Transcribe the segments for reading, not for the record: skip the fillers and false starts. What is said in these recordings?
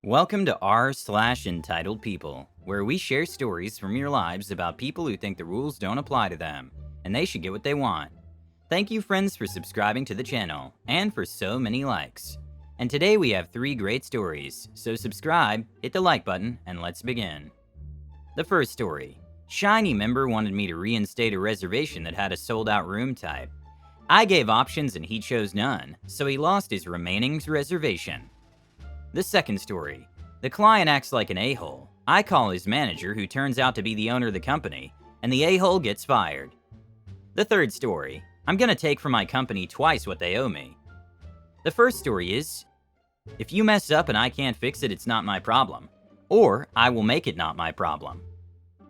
Welcome to r/entitled people, where we share stories from your lives about people who think the rules don't apply to them, and they should get what they want. Thank you friends for subscribing to the channel, and for so many likes. And today we have 3 great stories, so subscribe, hit the like button, and let's begin. The first story. Shiny member wanted me to reinstate a reservation that had a sold out room type. I gave options and he chose none, so he lost his remaining reservation. The second story. The client acts like an a-hole. I call his manager, who turns out to be the owner of the company, and the a-hole gets fired. The third story. I'm gonna take from my company twice what they owe me. The first story is, if you mess up and I can't fix it, it's not my problem. Or, I will make it not my problem.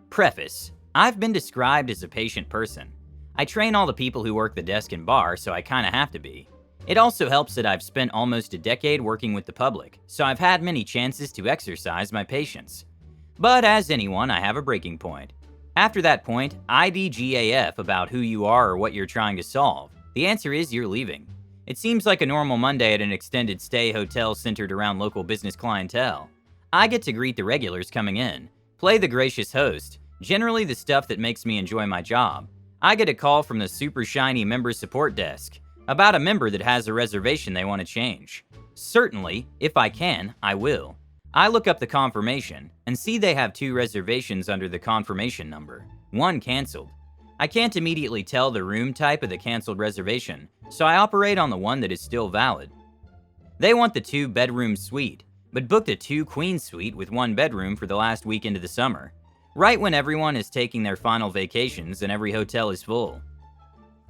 Preface. I've been described as a patient person. I train all the people who work the desk and bar, so I kinda have to be. It also helps that I've spent almost a decade working with the public, so I've had many chances to exercise my patience. But as anyone, I have a breaking point. After that point, IDGAF about who you are or what you're trying to solve. The answer is you're leaving. It seems like a normal Monday at an extended stay hotel centered around local business clientele. I get to greet the regulars coming in, play the gracious host, generally the stuff that makes me enjoy my job. I get a call from the super shiny member support desk about a member that has a reservation they want to change. Certainly, if I can, I will. I look up the confirmation and see they have 2 reservations under the confirmation number, 1 canceled. I can't immediately tell the room type of the canceled reservation, so I operate on the one that is still valid. They want the 2-bedroom suite, but booked a 2-queen suite with 1 bedroom for the last weekend of the summer, right when everyone is taking their final vacations and every hotel is full.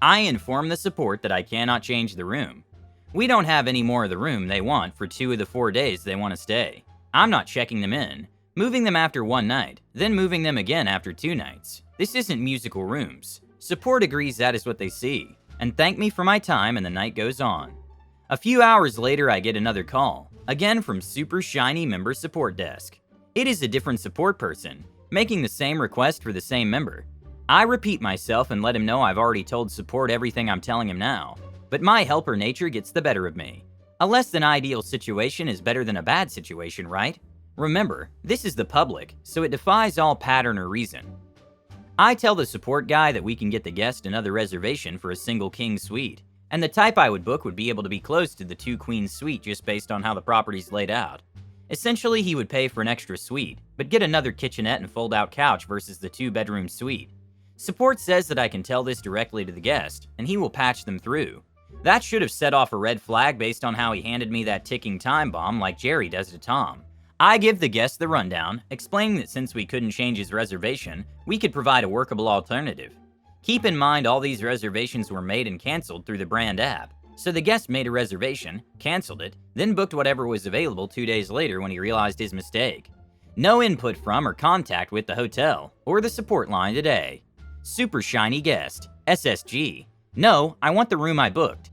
I inform the support that I cannot change the room. We don't have any more of the room they want for 2 of the 4 days they want to stay. I'm not checking them in, moving them after 1 night, then moving them again after 2 nights. This isn't musical rooms. Support agrees that is what they see, and thank me for my time, and the night goes on. A few hours later I get another call, again from super shiny member support desk. It is a different support person, making the same request for the same member. I repeat myself and let him know I've already told support everything I'm telling him now, but my helper nature gets the better of me. A less than ideal situation is better than a bad situation, right? Remember, this is the public, so it defies all pattern or reason. I tell the support guy that we can get the guest another reservation for a single king suite, and the type I would book would be able to be close to the 2-queen suite just based on how the property's laid out. Essentially, he would pay for an extra suite, but get another kitchenette and fold-out couch versus the 2-bedroom suite. Support says that I can tell this directly to the guest, and he will patch them through. That should have set off a red flag based on how he handed me that ticking time bomb like Jerry does to Tom. I give the guest the rundown, explaining that since we couldn't change his reservation, we could provide a workable alternative. Keep in mind all these reservations were made and canceled through the brand app, so the guest made a reservation, canceled it, then booked whatever was available 2 days later when he realized his mistake. No input from or contact with the hotel or the support line today. Super shiny guest, SSG. No, I want the room I booked.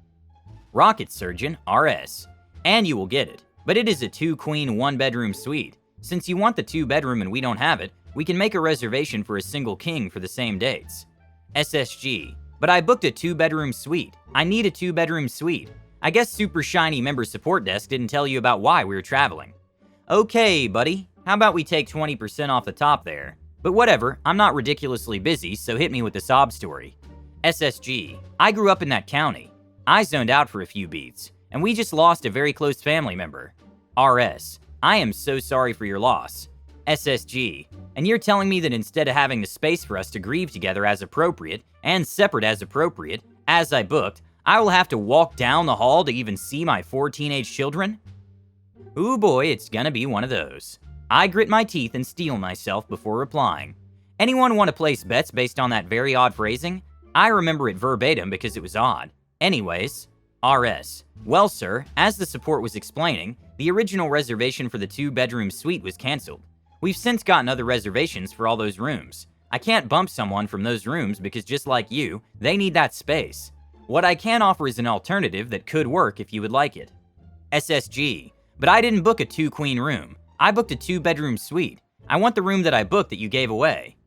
Rocket Surgeon, RS. And you will get it, but it is a 2-queen 1-bedroom suite. Since you want the 2-bedroom and we don't have it, we can make a reservation for a single king for the same dates. SSG. But I booked a 2-bedroom suite. I need a 2-bedroom suite. I guess super shiny member support desk didn't tell you about why we were traveling. Okay, buddy. How about we take 20% off the top there? But whatever, I'm not ridiculously busy, so hit me with the sob story. SSG. I grew up in that county. I zoned out for a few beats, and we just lost a very close family member. RS. I am so sorry for your loss. SSG. And you're telling me that instead of having the space for us to grieve together as appropriate, and separate as appropriate, as I booked, I will have to walk down the hall to even see my 4 teenage children? Ooh boy, it's gonna be one of those. I grit my teeth and steel myself before replying. Anyone want to place bets based on that very odd phrasing? I remember it verbatim because it was odd. Anyways, RS. Well, sir, as the support was explaining, the original reservation for the 2-bedroom suite was canceled. We've since gotten other reservations for all those rooms. I can't bump someone from those rooms because just like you, they need that space. What I can offer is an alternative that could work if you would like it. SSG. But I didn't book a 2-queen room. I booked a 2-bedroom suite. I want the room that I booked that you gave away.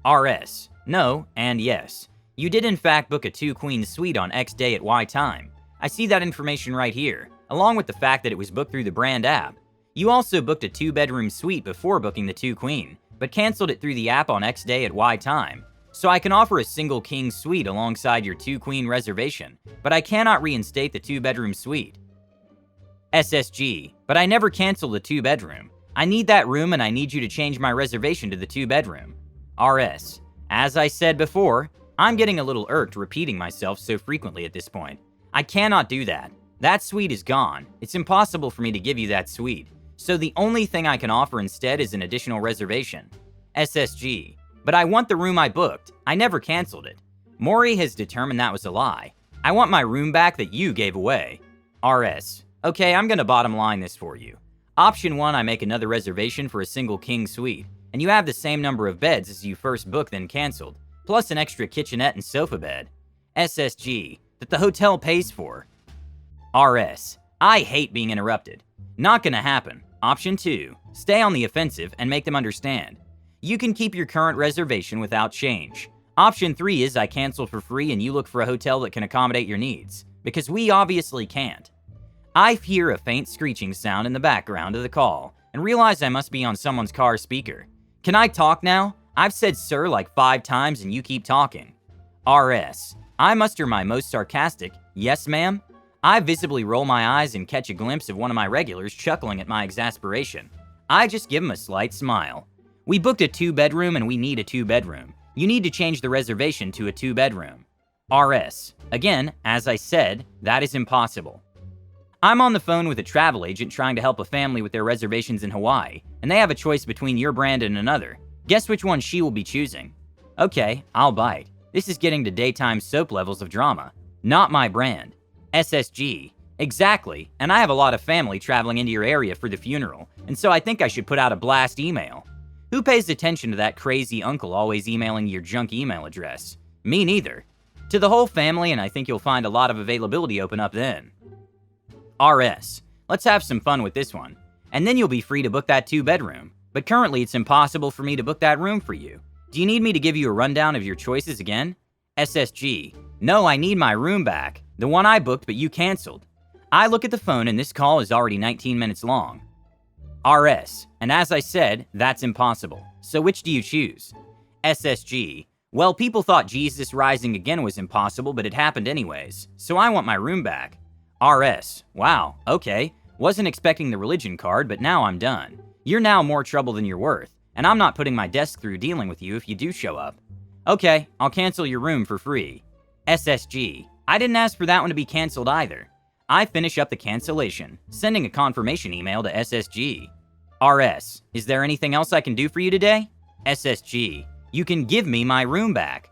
RS. No, and yes. You did in fact book a 2-queen suite on X day at Y time. I see that information right here, along with the fact that it was booked through the brand app. You also booked a 2-bedroom suite before booking the 2-queen, but canceled it through the app on X day at Y time. So I can offer a single king suite alongside your 2-queen reservation, but I cannot reinstate the 2-bedroom suite. SSG, but I never canceled the 2-bedroom. I need that room and I need you to change my reservation to the 2-bedroom. RS, as I said before, I'm getting a little irked repeating myself so frequently at this point. I cannot do that. That suite is gone. It's impossible for me to give you that suite. So the only thing I can offer instead is an additional reservation. SSG, but I want the room I booked. I never canceled it. Maury has determined that was a lie. I want my room back that you gave away. RS, okay, I'm gonna bottom line this for you. Option 1, I make another reservation for a single king suite, and you have the same number of beds as you first booked then canceled, plus an extra kitchenette and sofa bed. SSG, that the hotel pays for. RS, I hate being interrupted. Not gonna happen. Option 2, stay on the offensive and make them understand. You can keep your current reservation without change. Option 3 is I cancel for free and you look for a hotel that can accommodate your needs, because we obviously can't. I hear a faint screeching sound in the background of the call and realize I must be on someone's car speaker. Can I talk now? I've said sir like 5 times and you keep talking. RS, I muster my most sarcastic, yes ma'am. I visibly roll my eyes and catch a glimpse of one of my regulars chuckling at my exasperation. I just give him a slight smile. We booked a 2-bedroom and we need a 2-bedroom. You need to change the reservation to a 2-bedroom. RS, again, as I said, that is impossible. I'm on the phone with a travel agent trying to help a family with their reservations in Hawaii, and they have a choice between your brand and another. Guess which one she will be choosing. Okay, I'll bite. This is getting to daytime soap levels of drama. Not my brand. SSG. Exactly, and I have a lot of family traveling into your area for the funeral, and so I think I should put out a blast email. Who pays attention to that crazy uncle always emailing your junk email address? Me neither. To the whole family, and I think you'll find a lot of availability open up then. RS, let's have some fun with this one, and then you'll be free to book that 2-bedroom, but currently it's impossible for me to book that room for you. Do you need me to give you a rundown of your choices again? SSG, no, I need my room back, the one I booked but you canceled. I look at the phone and this call is already 19 minutes long. RS, and as I said, that's impossible, so which do you choose? SSG, well, people thought Jesus rising again was impossible, but it happened anyways, so I want my room back. RS, wow, okay, wasn't expecting the religion card, but now I'm done. You're now more trouble than you're worth, and I'm not putting my desk through dealing with you if you do show up. Okay, I'll cancel your room for free. SSG, I didn't ask for that one to be canceled either. I finish up the cancellation, sending a confirmation email to SSG. RS, is there anything else I can do for you today? SSG, you can give me my room back.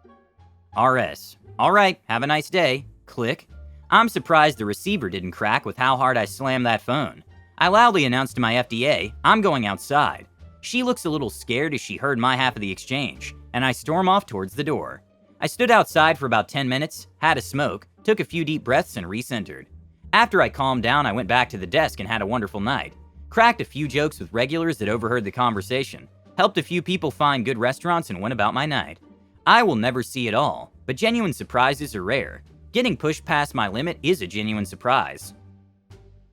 RS, alright, have a nice day. Click. I'm surprised the receiver didn't crack with how hard I slammed that phone. I loudly announced to my FDA, I'm going outside. She looks a little scared as she heard my half of the exchange, and I storm off towards the door. I stood outside for about 10 minutes, had a smoke, took a few deep breaths, and recentered. After I calmed down, I went back to the desk and had a wonderful night. Cracked a few jokes with regulars that overheard the conversation, helped a few people find good restaurants, and went about my night. I will never see it all, but genuine surprises are rare. Getting pushed past my limit is a genuine surprise.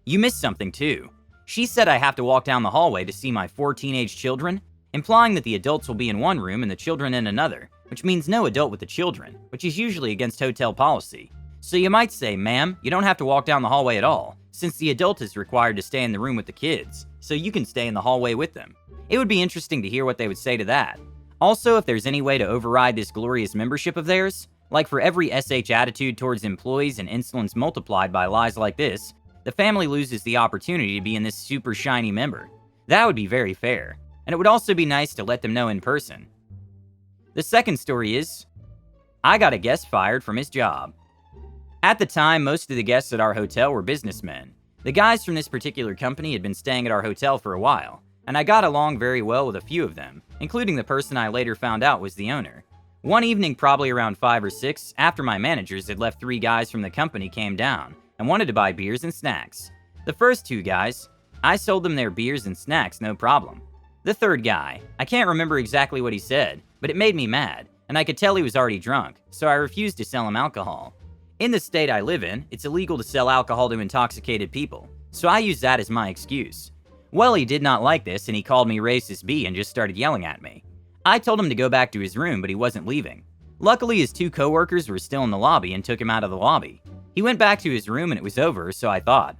You missed something too. She said I have to walk down the hallway to see my 4 teenage children, implying that the adults will be in one room and the children in another, which means no adult with the children, which is usually against hotel policy. So you might say, ma'am, you don't have to walk down the hallway at all, since the adult is required to stay in the room with the kids, so you can stay in the hallway with them. It would be interesting to hear what they would say to that. Also, if there's any way to override this glorious membership of theirs, like for every SH attitude towards employees and insolence multiplied by lies like this, the family loses the opportunity to be in this super shiny member. That would be very fair, and it would also be nice to let them know in person. The second story is, I got a guest fired from his job. At the time, most of the guests at our hotel were businessmen. The guys from this particular company had been staying at our hotel for a while, and I got along very well with a few of them, including the person I later found out was the owner. One evening, probably around 5 or 6, after my managers had left 3 guys from the company came down and wanted to buy beers and snacks. The first 2 guys, I sold them their beers and snacks, no problem. The third guy, I can't remember exactly what he said, but it made me mad, and I could tell he was already drunk, so I refused to sell him alcohol. In the state I live in, it's illegal to sell alcohol to intoxicated people, so I use that as my excuse. Well, he did not like this and he called me racist B and just started yelling at me. I told him to go back to his room, but he wasn't leaving. Luckily, his 2 coworkers were still in the lobby and took him out of the lobby. He went back to his room and it was over, so I thought.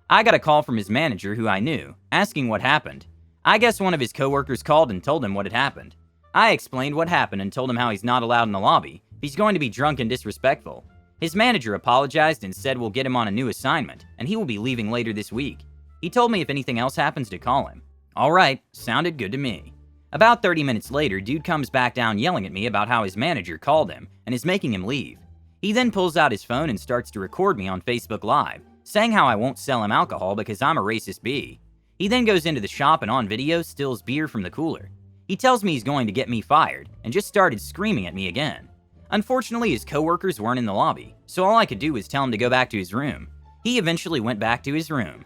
I got a call from his manager, who I knew, asking what happened. I guess one of his coworkers called and told him what had happened. I explained what happened and told him how he's not allowed in the lobby if he's going to be drunk and disrespectful. His manager apologized and said we'll get him on a new assignment, and he will be leaving later this week. He told me if anything else happens to call him. Alright, sounded good to me. About 30 minutes later, dude comes back down yelling at me about how his manager called him and is making him leave. He then pulls out his phone and starts to record me on Facebook Live, saying how I won't sell him alcohol because I'm a racist B. He then goes into the shop and on video steals beer from the cooler. He tells me he's going to get me fired and just started screaming at me again. Unfortunately, his coworkers weren't in the lobby, so all I could do was tell him to go back to his room. He eventually went back to his room.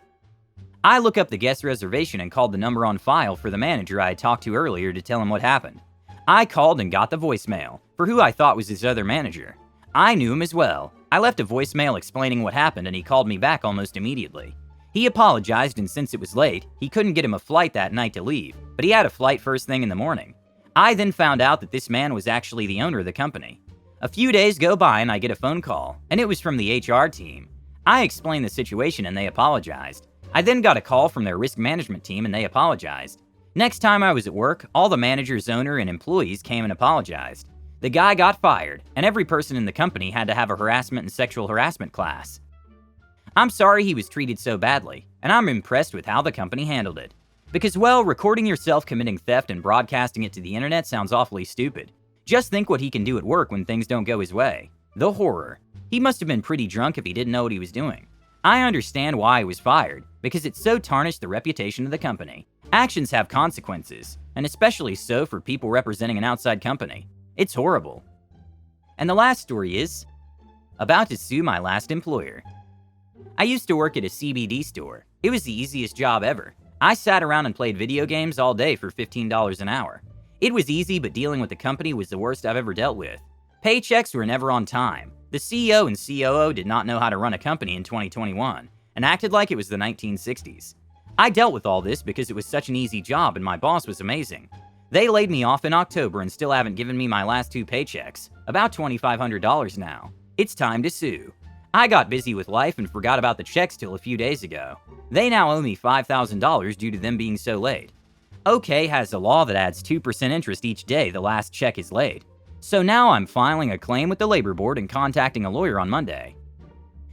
I look up the guest reservation and called the number on file for the manager I had talked to earlier to tell him what happened. I called and got the voicemail for who I thought was his other manager. I knew him as well. I left a voicemail explaining what happened and he called me back almost immediately. He apologized, and since it was late, he couldn't get him a flight that night to leave, but he had a flight first thing in the morning. I then found out that this man was actually the owner of the company. A few days go by and I get a phone call, and it was from the HR team. I explained the situation and they apologized. I then got a call from their risk management team and they apologized. Next time I was at work, all the managers, owner, and employees came and apologized. The guy got fired, and every person in the company had to have a harassment and sexual harassment class. I'm sorry he was treated so badly, and I'm impressed with how the company handled it. Because, well, recording yourself committing theft and broadcasting it to the internet sounds awfully stupid. Just think what he can do at work when things don't go his way. The horror. He must have been pretty drunk if he didn't know what he was doing. I understand why he was fired, because it so tarnished the reputation of the company. Actions have consequences, and especially so for people representing an outside company. It's horrible. And the last story is about to sue my last employer. I used to work at a CBD store. It was the easiest job ever. I sat around and played video games all day for $15 an hour. It was easy, but dealing with the company was the worst I've ever dealt with. Paychecks were never on time. The CEO and COO did not know how to run a company in 2021 and acted like it was the 1960s. I dealt with all this because it was such an easy job and my boss was amazing. They laid me off in October and still haven't given me my last 2 paychecks, about $2,500 now. It's time to sue. I got busy with life and forgot about the checks till a few days ago. They now owe me $5,000 due to them being so late. OK has a law that adds 2% interest each day the last check is late. So now I'm filing a claim with the labor board and contacting a lawyer on Monday.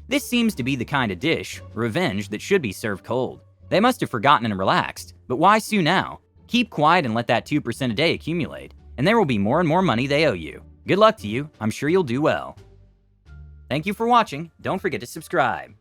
This seems to be the kind of dish, revenge, that should be served cold. They must have forgotten and relaxed, but why sue now? Keep quiet and let that 2% a day accumulate, and there will be more and more money they owe you. Good luck to you, I'm sure you'll do well. Thank you for watching, don't forget to subscribe.